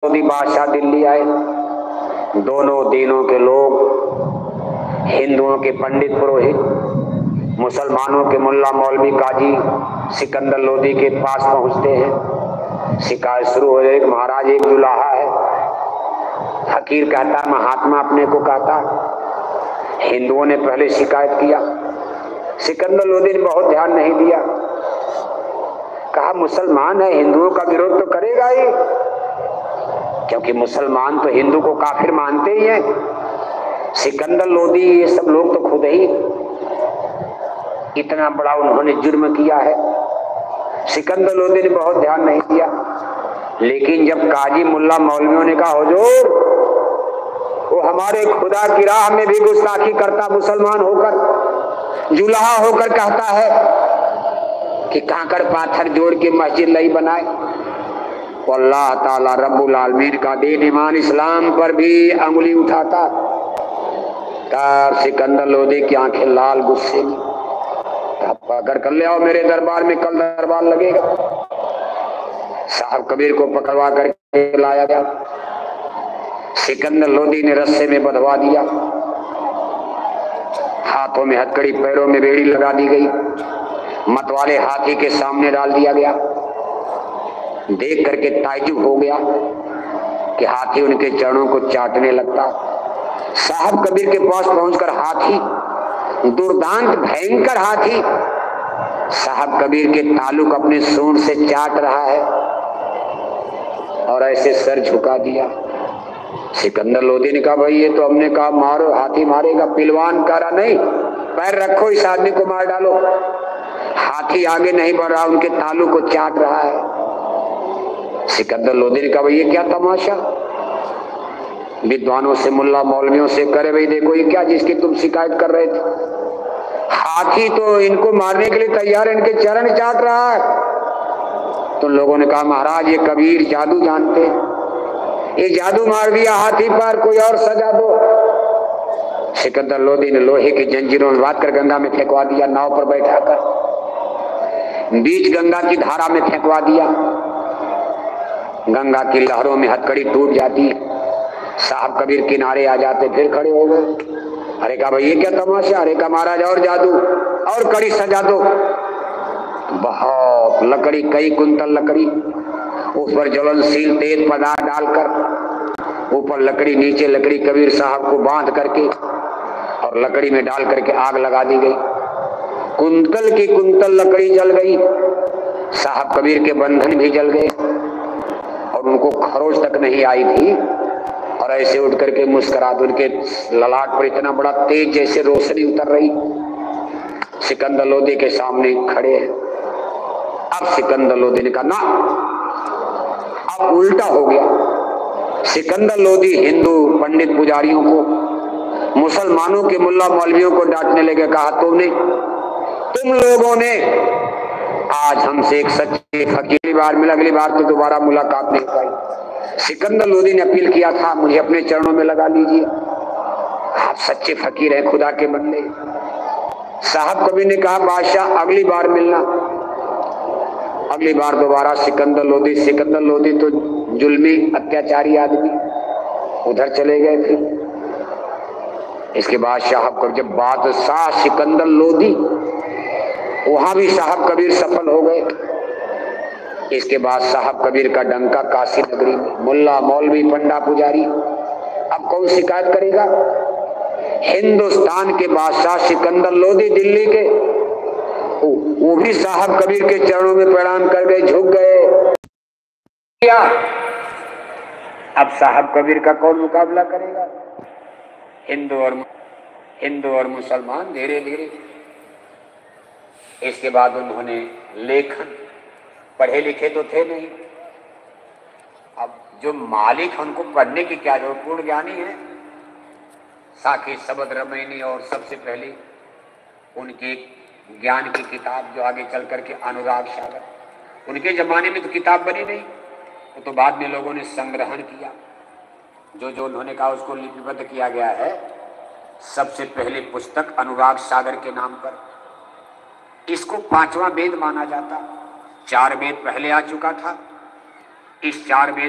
मोदी बादशाह दिल्ली आए। दोनों दीनों के लोग, हिंदुओं के पंडित पुरोहित, मुसलमानों के मुल्ला मौलवी काजी सिकंदर लोदी के पास पहुंचते हैं। शिकायत शुरू हो गई। महाराज एक जुलाहा है। फकीर कहता, महात्मा अपने को कहता। हिंदुओं ने पहले शिकायत किया। सिकंदर लोदी ने बहुत ध्यान नहीं दिया। कहा मुसलमान है, हिंदुओं का विरोध तो करेगा ही, क्योंकि मुसलमान तो हिंदू को काफिर मानते ही हैं। सिकंदर लोदी ये सब लोग तो खुद ही इतना बड़ा उन्होंने जुर्म किया है। सिकंदर लोदी ने बहुत ध्यान नहीं दिया। लेकिन जब काजी मुल्ला मौलवियों ने कहा हुजूर, वो हमारे खुदा की राह में भी गुस्ताखी करता, मुसलमान होकर जुलाहा होकर कहता है कि कांकड़ पाथर जोड़ के मस्जिद नहीं बनाए। अल्लाह ताला रब्बुल आलमीन का दीन ईमान इस्लाम पर भी अंगुली उठाता। तब सिकंदर लोदी की आंखें लाल गुस्से में। पकड़ कर ले आओ मेरे दरबार में, कल दरबार लगेगा। साहब कबीर को पकड़वा करके लाया गया। सिकंदर लोदी ने रस्से में बंधवा दिया। हाथों में हथकड़ी, पैरों में बेड़ी लगा दी गई। मतवाले हाथी के सामने डाल दिया गया। देख करके ताज्जुब हो गया कि हाथी उनके चरणों को चाटने लगता। साहब कबीर के पास पहुंचकर हाथी, दुर्दांत भयंकर हाथी, साहब कबीर के ताल्लुक अपने सूंड से चाट रहा है और ऐसे सर झुका दिया। सिकंदर लोदी ने कहा, भाई ये तो हमने कहा मारो, हाथी मारेगा, पिलवान करा नहीं, पैर रखो, इस आदमी को मार डालो। हाथी आगे नहीं बढ़ रहा, उनके ताल्लुक को चाट रहा है। सिकंदर लोदी ने कहा, भाई ये क्या तमाशा। विद्वानों से, मुल्ला मौलवियों से करे, भाई देखो ये क्या जिसकी तुम शिकायत कर रहे थे, हाथी तो इनको मारने के लिए तैयार है, इनके चरण चाट रहा है। तो लोगों ने कहा, महाराज ये कबीर जादू जानते, ये जादू मार दिया हाथी पर, कोई और सजा दो। सिकंदर लोदी ने लोहे की जंजीरों में बांध कर गंगा में फेंकवा दिया। नाव पर बैठाकर बीच गंगा की धारा में फेंकवा दिया। गंगा की लहरों में हथकड़ी टूट जाती। साहब कबीर किनारे आ जाते, फिर खड़े हो गए। अरे कहा, भाई ये क्या तमाशा। अरे कहा, महाराज और जादू, और कड़ी सजा दो। बहुत लकड़ी, कई कुंतल लकड़ी, उस पर ज्वलनशील तेज पदार्थ डालकर, ऊपर लकड़ी, नीचे लकड़ी, कबीर साहब को बांध करके और लकड़ी में डाल करके आग लगा दी गई। कुंतल की कुंतल लकड़ी जल गई। साहब कबीर के बंधन भी जल गए और उनको खरोच तक नहीं आई थी। और ऐसे उठ करके मुस्कुरा, उनके ललाट पर इतना बड़ा तेज जैसे रोशनी उतर रही। सिकंदर लोदी के सामने खड़े हैं। अब सिकंदर लोदी ने कहा, ना, अब उल्टा हो गया। सिकंदर लोदी हिंदू पंडित पुजारियों को, मुसलमानों के मुल्ला मौलवियों को डांटने लगे। कहा, तुम लोगों ने आज हमसे एक सच्चे फकीर बार मिला, अगली बार तो दोबारा मुलाकात नहीं पाई। सिकंदर लोदी ने अपील किया था, मुझे अपने चरणों में लगा लीजिए, आप सच्चे फकीर हैं, खुदा के बंदे। साहब कबीर ने कहा, बादशाह अगली बार मिलना। अगली बार दोबारा सिकंदर लोदी तो जुल्मी अत्याचारी आदमी, उधर चले गए थे। इसके बाद साहब कबीर, जब बादशाह सिकंदर लोदी, वहां भी साहब कबीर सफल हो गए। इसके बाद साहब कबीर का डंका काशी नगरी में, मुल्ला मौलवी पंडा पुजारी, अब कौन शिकायत करेगा। हिंदुस्तान के बादशाह सिकंदर लोदी दिल्ली के, वो भी साहब कबीर के चरणों में प्रणाम कर गए, झुक गए। अब साहब कबीर का कौन मुकाबला करेगा। हिंदू और मुसलमान धीरे धीरे। इसके बाद उन्होंने लेखन, पढ़े लिखे तो थे नहीं, अब जो मालिक है उनको पढ़ने की क्या जरूरत, पूर्ण ज्ञानी है। साकी शबद रमैनी और सबसे पहले उनकी ज्ञान की किताब जो आगे चल करके अनुराग सागर, उनके जमाने में तो किताब बनी नहीं, तो बाद में लोगों ने संग्रहण किया। जो उन्होंने कहा उसको लिपिबद्ध किया गया है। सबसे पहले पुस्तक अनुराग सागर के नाम पर, इसको 5वां वेद माना जाता। 4 वेद पहले आ चुका था। इस 4 वेद